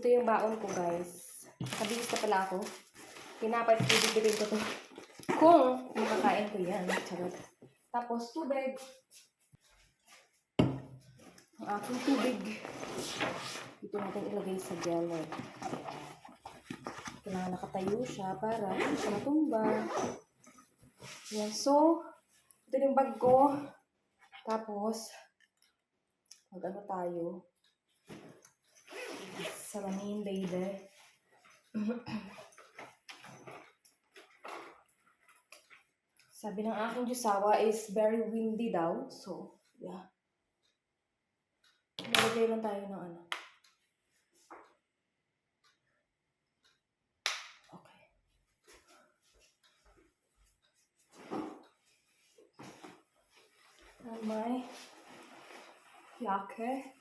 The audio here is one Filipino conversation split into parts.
Ito yung baon ko, guys. Nakabihis na pala ako. Pinapay, bibitin ko to. Kung makakain ko yan. Charot. Tapos, tubig. Ang aking tubig. Ito natin ilagay sa jelly. Kailangan nakatayo siya para hindi siya matumba. Yan. So, ito yung bag ko. Tapos, mag-ano tayo. Salamin, baby. Sabi ng aking jusawa is very windy daw. So, yeah. Nalagay lang tayo ng ano. Okay. And my yake.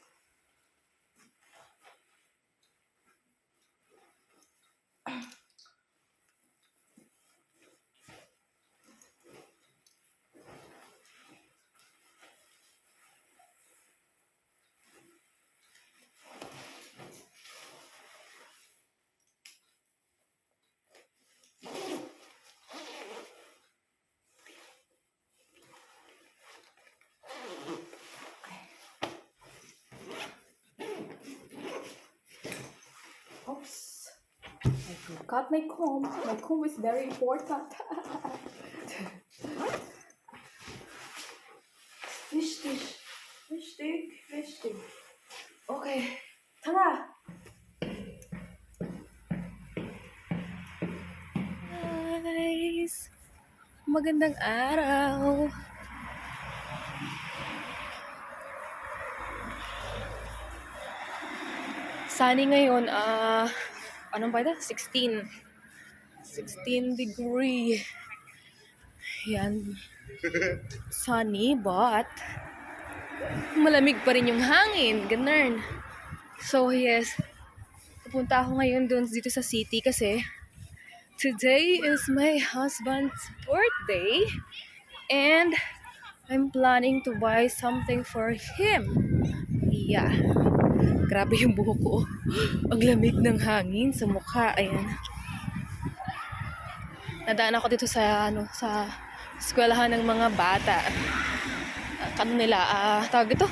Oops. I forgot my comb. My comb is very important. Wichtig. Wichtig. Wichtig. Okay. Tara! Guys! Magandang araw! Sunny ngayon, anong ba ito? 16 degree. Yan. Sunny, but malamig pa rin yung hangin. Ganun. So, yes. Pupunta ako ngayon dito sa city kasi today is my husband's birthday and I'm planning to buy something for him. Yeah. Grabe yung buhok ko. Ang lamig ng hangin sa mukha. Ayan. Nadaan ako dito sa eskwelahan ng mga bata. Tawag ito?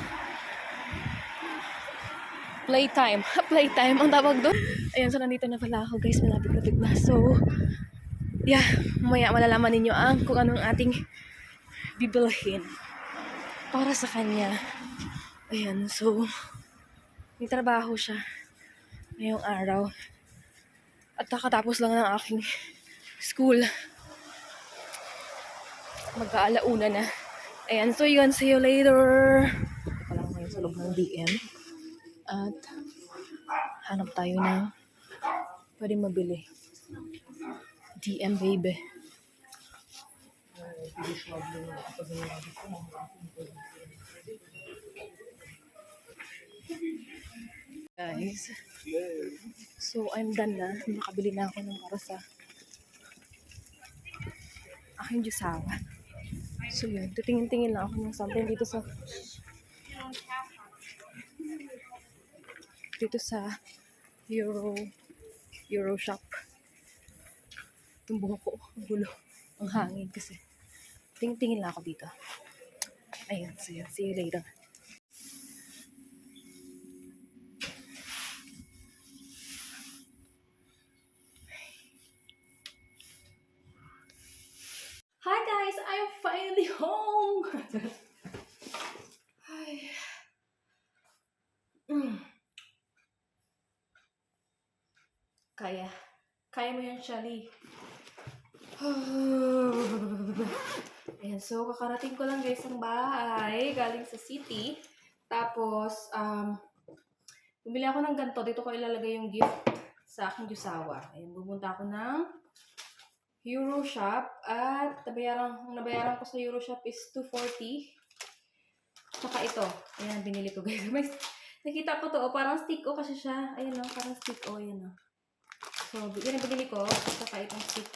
Playtime. Playtime ang tawag doon. Ayan, so nandito na pala ako, guys. Malapit na. So, yeah. Mamaya malalaman ninyo kung anong ating bibilhin para sa kanya. Ayan, so may trabaho siya ngayong araw. At kakatapos lang ng aking school. Mag-aalauna na. Ayan, so yun. See you later. Pala ko ngayon sa loob ng DM. At hanap tayo ng pwedeng mabili. DM, baby. Guys. So, I'm done na. Nakabili na ako ng para sa aking jusawa. So, yun. Titingin-tingin lang ako ng something dito sa Euro shop. Yung buhok ko, gulo. Ang hangin kasi. Tingin lang ako dito. Ayan, so yun. See you later. Hi guys! I'm finally home! Kaya mo yan, Shali. Ayan, so kakarating ko lang guys ang bahay galing sa city. Tapos, bumili ako ng ganito. Dito ko ilalagay yung gift sa aking jusawa. Ayan, pupunta ako ng Euro Shop at nabayaran ko sa Euro Shop is 240. Tsaka ito. Ayan, binili ko guys. Nakita ko to, parang stick kasi siya. Ayan o, parang stick ayan o. So, yun ang binili ko. Tsaka itong stick.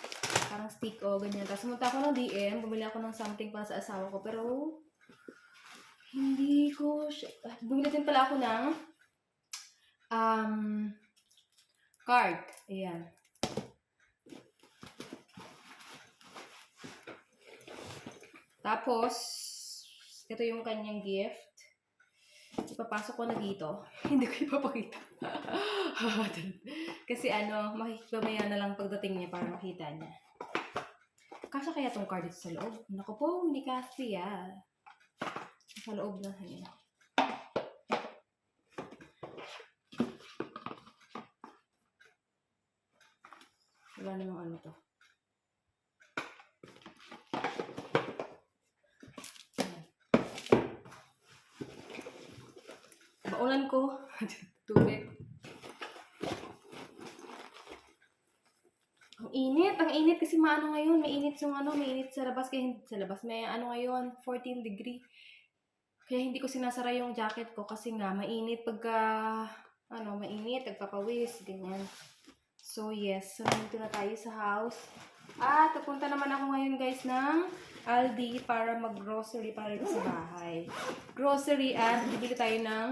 Parang stick ganyan. Tapos pumunta ako ng DM, bumili ako ng something para sa asawa ko. Pero, hindi ko bumili din pala ako ng card. Ayan. Tapos, ito yung kanyang gift. Ipapasok ko na dito. Hindi ko ipapakita. Kasi mamaya na lang pagdating niya para makita niya. Kasya kaya tong card dito sa loob? Naku po, hindi kasi sa loob na. Ayan. Wala namang to. Baunan ko. Tubig. Ang init kasi ngayon, may init sa labas, kaya sa labas may ngayon, 14 degree. Kaya hindi ko sinasara yung jacket ko kasi nga mainit mainit, nagpapawis, ganyan. So yes, nandito na tayo sa house. At pupunta naman ako ngayon guys ng Aldi para mag-grocery para dito sa bahay. Grocery at bibili tayo ng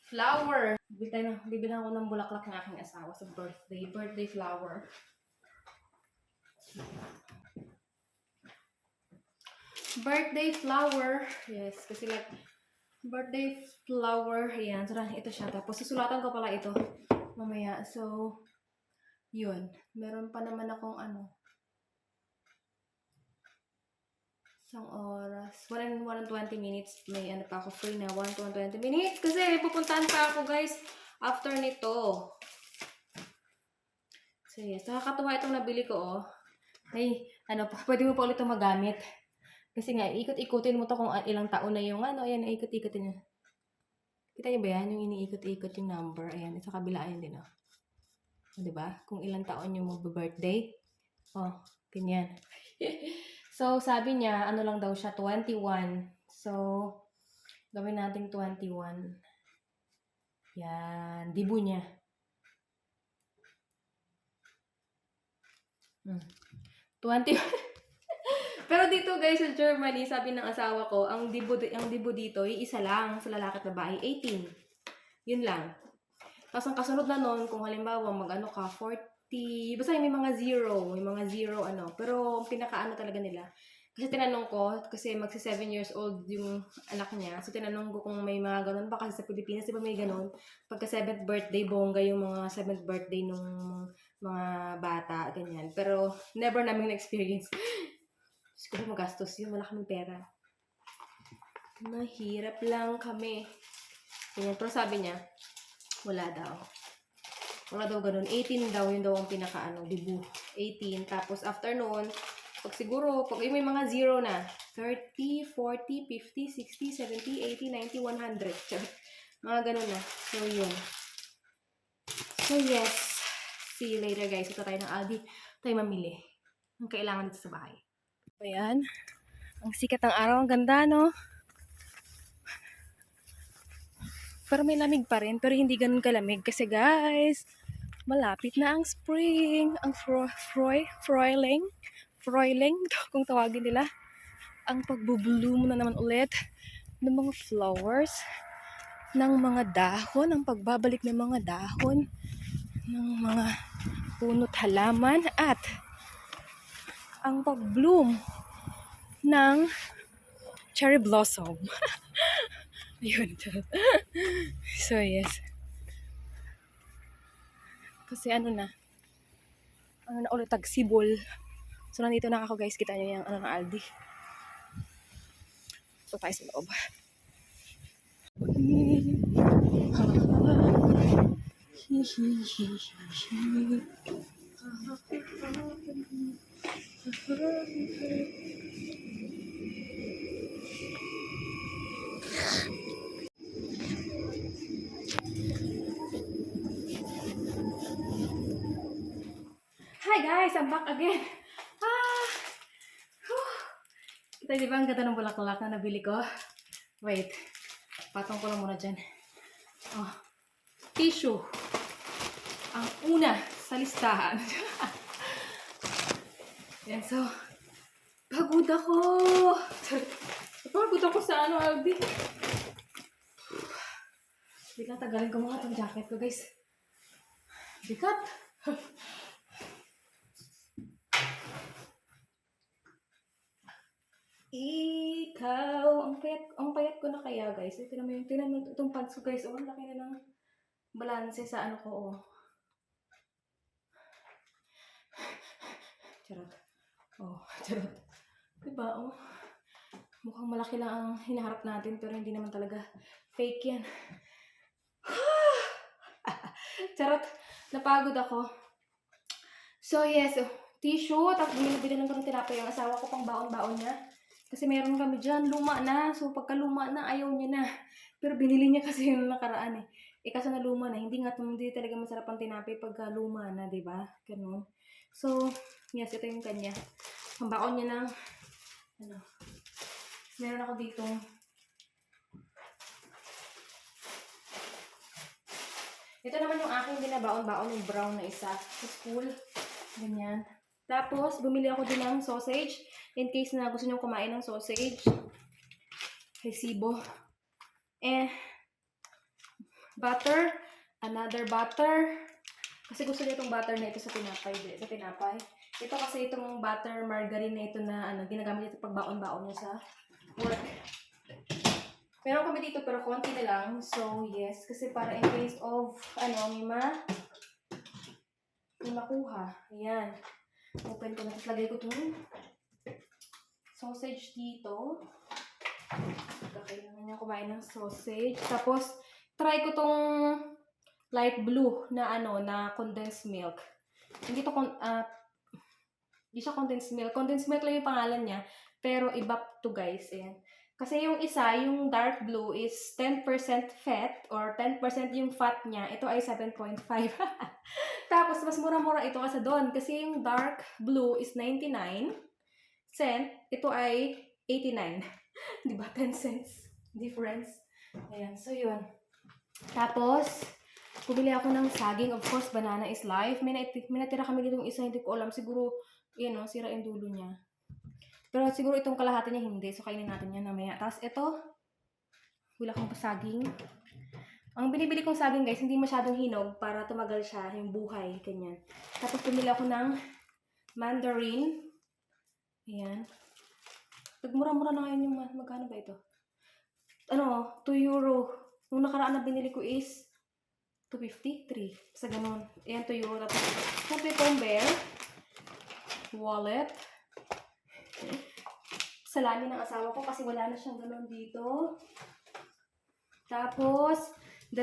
flower. Bibili ako ng bulaklak ng aking asawa sa birthday flower. Birthday flower. Yes, kasi birthday flower. Ayan, so ito siya. Tapos susulatan ko pala ito mamaya. So, yun. Meron pa naman akong isang oras. 1 and 20 minutes. May pa ako free na 1 to 20 minutes. Kasi pupuntahan pa ako guys after nito. So, yes. Nakakatuwa itong nabili ko, Ay, pwede mo pa ulit itong magamit. Kasi nga, ikot-ikutin mo to kung ilang taon na yung ayan, ikot-ikutin niya. Kita niyo ba yan? Yung iniikot-ikot yung number. Ayan, sa kabila, ayan din, diba? Kung ilang taon yung mag-birthday. Ganyan. So, sabi niya, lang daw siya, 21. So, gawin natin 21. Yan, dibu niya. 20. Pero dito guys, sa Germany, sabi ng asawa ko, ang dibo dito, isa lang sa lalaki at babae, 18. Yun lang. Tapos ang kasunod na nun, kung halimbawa ka, 40, basta may mga zero, pero ang pinaka talaga nila. Kasi tinanong ko, kasi magsi 7 years old yung anak niya, so tinanong ko kung may mga ganun pa, kasi sa Pilipinas, di ba may ganun? Pagka 7th birthday, bongga yung mga 7th birthday nung mga bata, ganyan. Pero never namin na-experience. Siguro magastos yun, wala kaming pera. Mahirap lang kami. Ganyan. Pero sabi niya, wala daw. Wala daw ganun. 18 daw, yun daw ang pinaka dibu. 18. Tapos after noon, pag may mga zero na, 30, 40, 50, 60, 70, 80, 90, 100. Mga ganun na. So, yun. So, yes. See you later, guys. Ito tayo ng Aldi. Tayo mamili. Ang kailangan dito sa bahay. Ayan. Ang sikat ng araw. Ang ganda, no? Pero may lamig pa rin. Pero hindi ganun kalamig. Kasi, guys, malapit na ang spring. Ang Frühling, kung tawagin nila. Ang pagbubloom na naman ulit ng mga flowers, ng mga dahon, ang pagbabalik ng mga dahon, ng mga punot halaman, at ang pag-bloom ng cherry blossom. Ayun. So, yes. Kasi ulit tagsibol. So, nandito na ako guys. Kita nyo yung ng Aldi. So, tayo sa loob. Hi guys! I'm back again! Kita di ba ang ganda ng bulaklak na nabili ko? Wait. Patong ko lang muna dyan. Tissue. Ang una sa listahan. Yan, so, pagod ako. Pagod ako sa Aldi. Biglang tagalin ko mga itong jacket ko, guys. Bigat. Ikaw, ang payat ko na kaya, guys. Tinan mo itong pants ko, guys. Oh, ang laki na ng balanse sa ano ko, oh. Charot. Oh, charot. Diba, oh. Mukhang malaki lang ang hinaharap natin, pero hindi naman talaga fake yan. Charot. Napagod ako. So, yes. Oh, tissue. Tapos binili lang ko ng tinapay yung asawa ko pang baon-baon niya. Kasi meron kami dyan, luma na. So, pagka luma na, ayaw niya na. Pero binili niya kasi yung nakaraan eh. Kaso na luma na. Hindi talaga masarap ang tinapay pagka luma na, diba? Ganun. So, yes, ito yung kanya. Pambaon niya ng, ano, meron ako dito. Ito naman yung aking binabaon-baon, yung brown na isa. Sa school. Ganyan. Tapos, bumili ako din ng sausage. In case na gusto nyo kumain ng sausage. Resibo. Butter. Another butter. Kasi gusto niya itong butter na ito sa tinapay. Ito kasi itong butter margarine na ito na ginagamit ito pag baon-baon niya sa work. Meron kami dito pero konti na lang. So, yes. Kasi para in case of, may makuha. Ayan. Open ko na. Tapos lagay ko itong sausage dito. Kailangan niya kumain ng sausage. Tapos, try ko tong light blue na na condensed milk. Hindi siya condensed milk. Condensed milk lang yung pangalan niya. Pero iba to, guys. Ayan. Kasi yung isa, yung dark blue is 10% fat or 10% yung fat niya. Ito ay 7.5. Tapos, mas mura-mura ito kasi doon. Kasi yung dark blue is 99 cent. Ito ay 89. Diba? 10 cents difference. Ayan. So, yun. Tapos, bumili ako ng saging. Of course, banana is life. May natira kami dito isa. Hindi ko alam. Siguro, sira yung dulo niya. Pero siguro itong kalahati niya hindi. So, kainin natin yan namaya. Tapos, ito. Wala akong saging. Ang binibili kong saging, guys, hindi masyadong hinog para tumagal siya, yung buhay, ganyan. Tapos, bumili ako ng mandarin. Ayan. Nagmura-mura na ngayon yung magkano ba ito? 2 euro. Nung nakaraan na binili ko is 2.53. Sa ganun. Ayan, 2 euro. Tapos, cucumber. Wallet. Salami ng asawa ko kasi wala na siyang ganun dito. Tapos, 2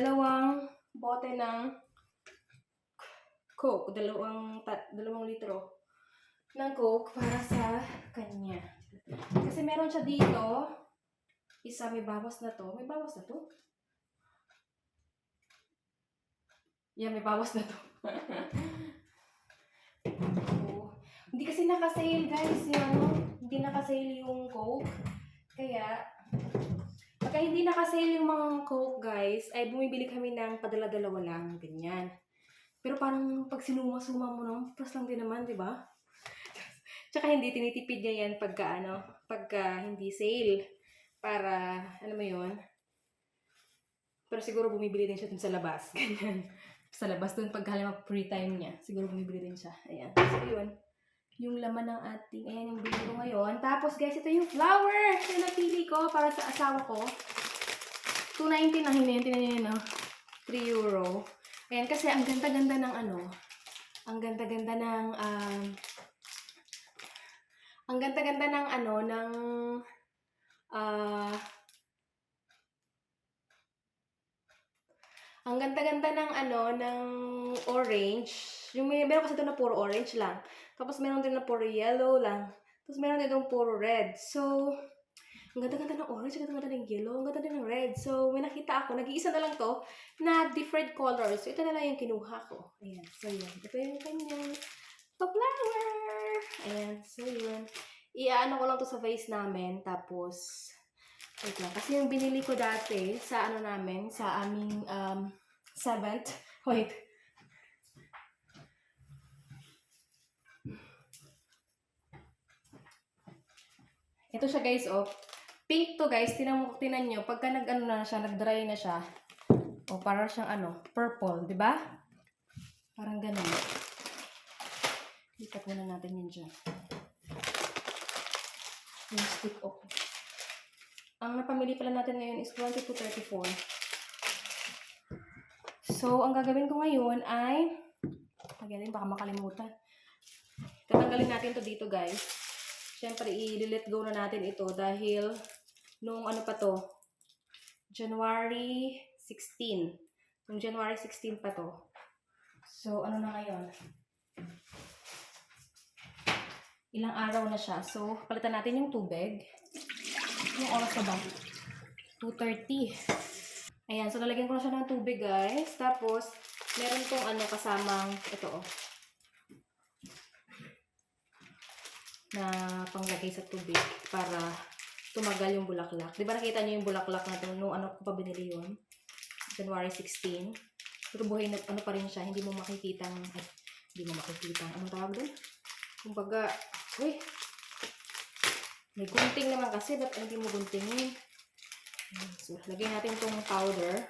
bote ng Coke. 2 litro ng Coke para sa kanya. Kasi meron siya dito. Isa, may bawas na to. May bawas na to? Yeah, may bawas na to. Hindi kasi naka-sale, guys. Hindi naka-sale yung Coke. Kaya, pagka hindi naka-sale yung mga Coke, guys, ay bumibili kami ng padala-dalawa lang. Ganyan. Pero parang pag sinuma-suma mo nang, plus lang din naman, di ba? Tsaka hindi tinitipid niya yan pagka hindi sale. Para, mo yun. Pero siguro bumibili din siya dun sa labas. Ganyan. Sa labas dun pagka free time niya. Siguro bumibili din siya. Ayan. So, yun. Yung laman ng ating, ayan yung bili ko ngayon. Tapos, guys, ito yung flour na napili ko para sa asawa ko. 2.90 na hininti na yun, 3 euro. Ayan, kasi ang ganda-ganda ng ang ganda-ganda ng, ang ganda-ganda ng ang ganda-ganda ng orange. Meron kasi ito na puro orange lang. Tapos meron din na puro yellow lang. Tapos meron din itong puro red. So, ang ganda-ganda ng orange, ang ganda-ganda ng yellow, ang ganda din ng red. So, may nakita ako, nag-iisa na lang to, na different colors. So, ito na lang yung kinuha ko. Ayan. So, yun. Ito yung kanyang flower. Ayan. So, yun. Iaano ko lang to sa vase namin. Tapos, wait lang. Kasi yung binili ko dati sa namin, sa aming 7th. Wait. Ito siya, guys, pink to, guys. Tinan nyo. Pagka nag-dry na siya. Para siyang purple, di ba? Parang ganun. Lipat muna natin yun dyan. Yung stick off. Ang napamili pala natin ngayon is 22.34. So, ang gagawin ko ngayon ay, again, baka makalimutan. Tatanggalin natin to dito, guys. Siyempre, i-let go na natin ito dahil nung ano pa to, January 16. Nung January 16 pa to. So, ano na ngayon? Ilang araw na siya. So, palitan natin yung tubig. Yung oras na ba? 2:30. Ayan, so lalagyan ko na siya ng tubig, guys. Tapos, meron tong ano kasamang, ito oh, na panglagay sa tubig para tumagal yung bulaklak. Di ba nakita niyo yung bulaklak na ito nung ano ko pa binili yun? January 16. Pero buhay na, ano pa rin siya, hindi mo makikitang, anong tawag doon? Kumbaga, uy, may gunting naman kasi, ba't hindi mo guntingin? So, lagyan natin itong powder.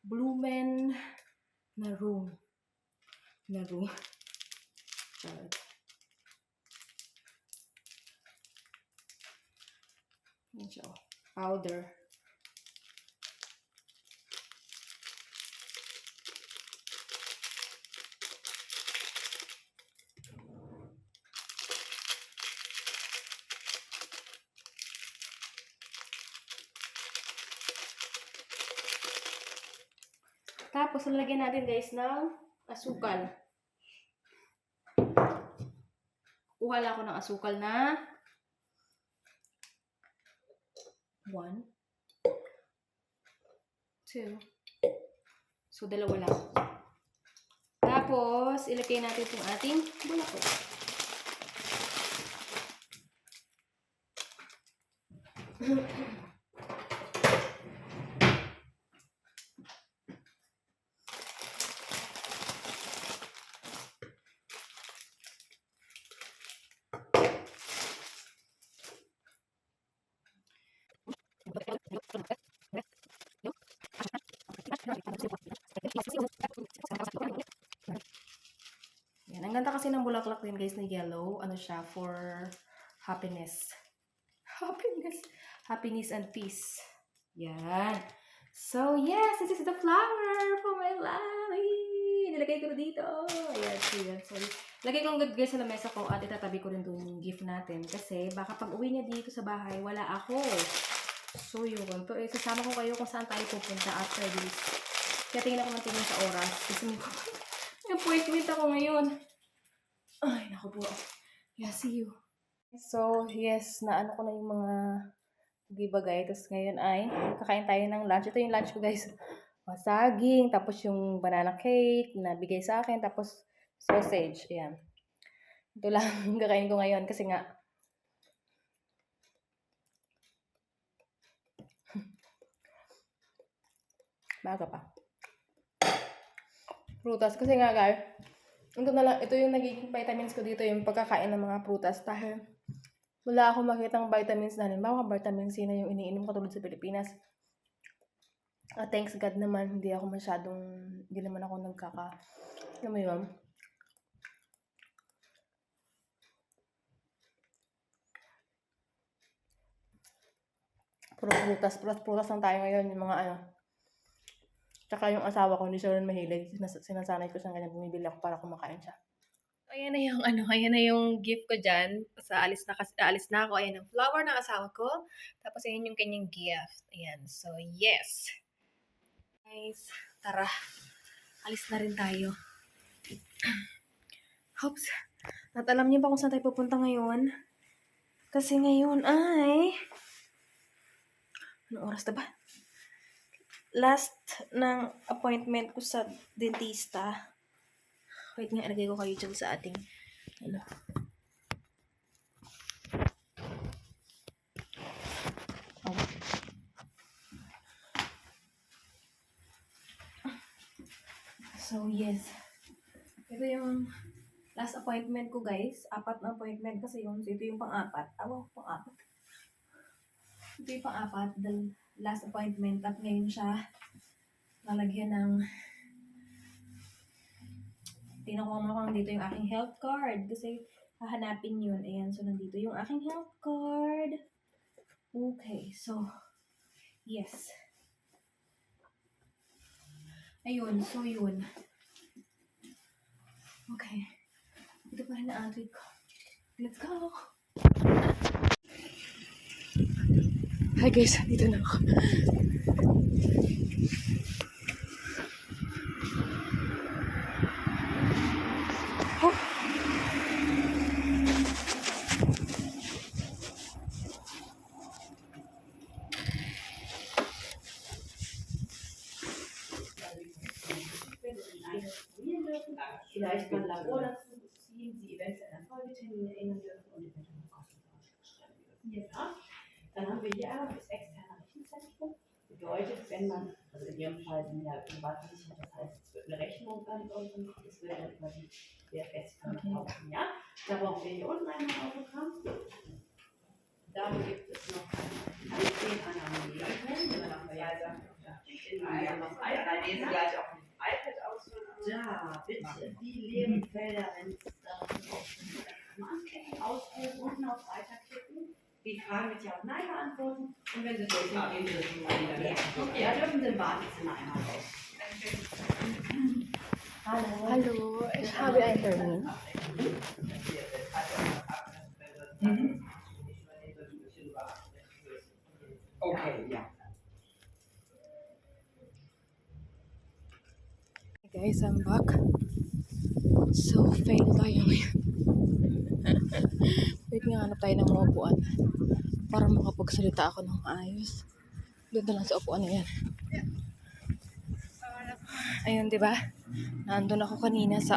Blumen na room. Yan siya, oh. Powder. Tapos, lalagyan natin, guys, ng asukal. Kuha lang ako ng asukal na 1, 2. So, dalawa lang. Tapos, ilagay natin itong ating bulaklak. Yan. Ang ganda kasi ng bulaklak din, guys, na yellow. Ano siya? For happiness. Happiness and peace. Yan. So, yes, this is the flower for my life. Nilagay ko na dito. Ayan, sorry. Lagay ko ang guys sa lamesa ko at itatabi ko rin doon yung gift natin. Kasi baka pag uwi niya dito sa bahay, wala ako. So, yun. To, sasama ko kayo kung saan tayo pupunta after this. Kaya tingin ako ng tingin sa oras. Kasi may appointment ako ngayon. Ay, naku po. Yeah, see you. So, yes, naano ko na yung mga gibagay. Tapos ngayon ay kakain tayo ng lunch. Ito yung lunch ko, guys. Saging, tapos yung banana cake na bigay sa akin, tapos sausage. Ayan. Ito lang kakain ko ngayon kasi nga maaga pa. Prutas. Kasi nga, guys, ito yung nagiging vitamins ko dito, yung pagkakain ng mga prutas. Dahil wala akong makitang vitamins na halimbawa, vitamin C na yung iniinom ko tulad sa Pilipinas. Thanks God naman, hindi naman ako alam mo yun? Prutas lang tayo ngayon, yung mga ano. Tsaka yung asawa ko, hindi siya rin mahilig. Sinasanay ko siya ganyan, bumibili ako para kumakain siya. Ayan na yung gift ko dyan. Aalis na ako. Ayan ang flower ng asawa ko. Tapos ayan yung kanyang gift. Ayan. So, yes. Guys, tara. Alis na rin tayo. Hopes. At alam niyo ba kung saan tayo pupunta ngayon? Kasi ngayon ay... Anong oras na ba? Last ng appointment ko sa dentista. Wait nga, ilagay ko kayo dyan sa ating... Ano? Oh. So, yes. Ito yung last appointment ko, guys. 4 na appointment kasi yun. So, ito yung pang-4. Pang-4. Ito yung pang-4. The last appointment. At ngayon siya lalagyan ng Tingnan ko naman kung nandito yung aking health card. Kasi hahanapin yun. Ayan, so nandito yung aking health card. Okay, so, yes. Ayun, so yun. Okay. Ito pa rin na Android ko. Let's go! Hi guys, dito na ako. Oh. Vielleicht mal Labor dazu ziehen, Sie eventuell an Folgetermine erinnern dürfen und eventuell kostenlos stellen dürfen. Ja. Dann haben wir hier einmal das externe Rechenzentrum. Bedeutet, wenn man, also in Ihrem Fall sind ja Privatversicherer, das heißt, es wird eine Rechnung an uns und es wird dann über die DFS laufen. Ja? Da brauchen wir hier unten einmal Autogramm. Da gibt es noch eine 10 Annahmen. Wir haben noch iPad, lesen gleich auch ein iPad ausfüllen. Da, bitte, die leeren Felder, wenn es anklicken, ausfüllen, unten auf Weiterklicken, die Fragen mit Ja und Nein beantworten und wenn Sie durch sind, gehen Sie das mal wieder weg. Ja, dürfen Sie im Wartezimmer einmal raus. Hallo, ich habe einen Termin. Okay, ja. Hey guys, I'm back. So, fail tayo ngayon. Wait nga, hanap tayo ng mga upuan para makapagsalita ako ng maayos. Doon na lang sa upuan na yan. Ayun, di ba? Nandun ako kanina sa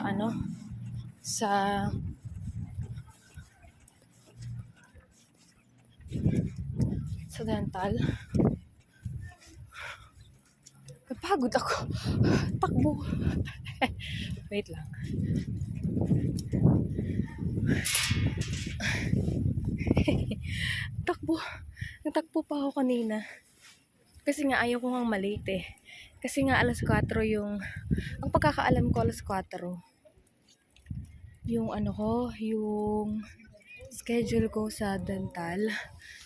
sa dental. Napagod ako. Takbo. Wait lang. Takbo. Natakbo pa ako kanina. Kasi nga ayaw ko ngang malate eh. Kasi nga alas 4 yung, ang pagkakaalam ko alas 4. Yung yung schedule ko sa dental.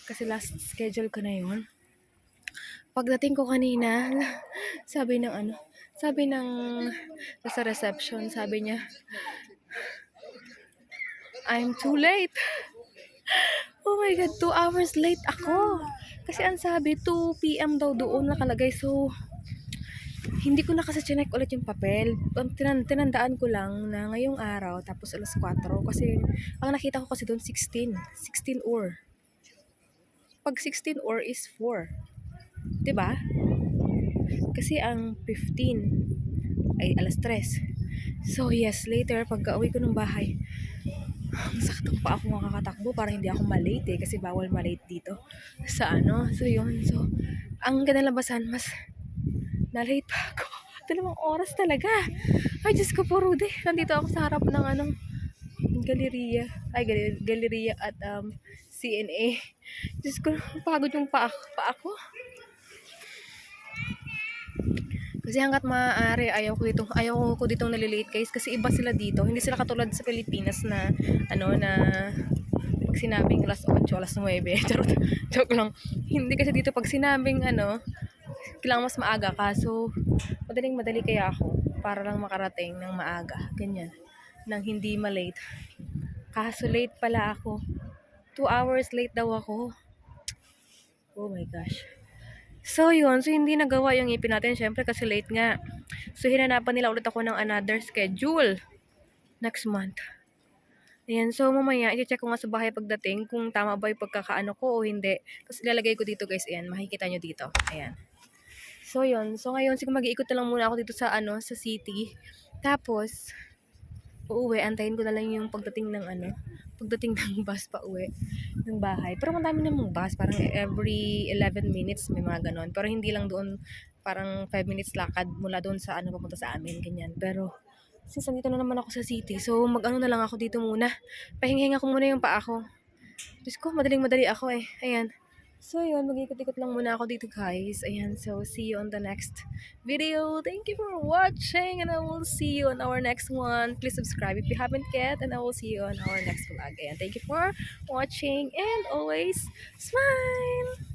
Kasi last schedule ko na yun. Pagdating ko kanina, sabi ng sa reception, sabi niya, I'm too late. Oh my God, 2 hours late ako. Kasi ang sabi, 2 PM daw doon nakalagay. So, hindi ko na kasi chinek ulit yung papel. Tinandaan ko lang na ngayong araw, tapos alas 4. Kasi, ang nakita ko kasi doon, 16 or. Pag 16 or is 4. Diba? Kasi ang 15 ay alas 3. So, yes, later, pagka-uwi ko ng bahay, masakit pa ako makakatakbo para hindi ako malate eh. Kasi bawal malate dito. So, yun. So, ang ganda labasan, mas na-late pa ako. 2 oras talaga. Ay, Diyos ko po, Rudy. Nandito ako sa harap ng galeriya. Ay, galeriya at CNA. Diyos ko, pagod yung pa ako. Kasi hanggat maaari, ayaw ko ditong nalilate guys. Kasi iba sila dito. Hindi sila katulad sa Pilipinas na, na pag sinabing alas 8, alas 9. Charot. Joke lang. Hindi kasi dito pag sinabing kailangan mas maaga ka. So, madali kaya ako para lang makarating ng maaga. Ganyan. Nang hindi malate. Kaso late pala ako. 2 hours late daw ako. Oh my gosh. So, yun. So, hindi nagawa yung ipin natin. Syempre, kasi late nga. So, hinanapan nila ulit ako ng another schedule. Next month. Ayan. So, mamaya, i-check ko nga sa bahay pagdating kung tama ba yung pagkakaano ko o hindi. Tapos, ilalagay ko dito guys. Ayan. Makikita nyo dito. Ayan. So, yun. So, ngayon, siguro mag-iikot na lang muna ako dito sa, sa city. Tapos, uuwi. Antayin ko na lang yung pagdating ng, pagdating ng bus pa uwi ng bahay. Pero madami namang bus. Parang every 11 minutes may mga ganon. Pero hindi lang doon, parang 5 minutes lakad mula doon sa, papunta sa amin. Ganyan. Pero, since nandito na naman ako sa city, so, na lang ako dito muna. Pahinga ko muna yung paa ko. Diyos ko, madaling-madali ako eh. Ayan. So yun, mag-ikot-ikot lang muna ako dito guys. Ayan, so see you on the next video. Thank you for watching and I will see you on our next one. Please subscribe if you haven't yet and I will see you on our next vlog. Ayan, thank you for watching and always smile!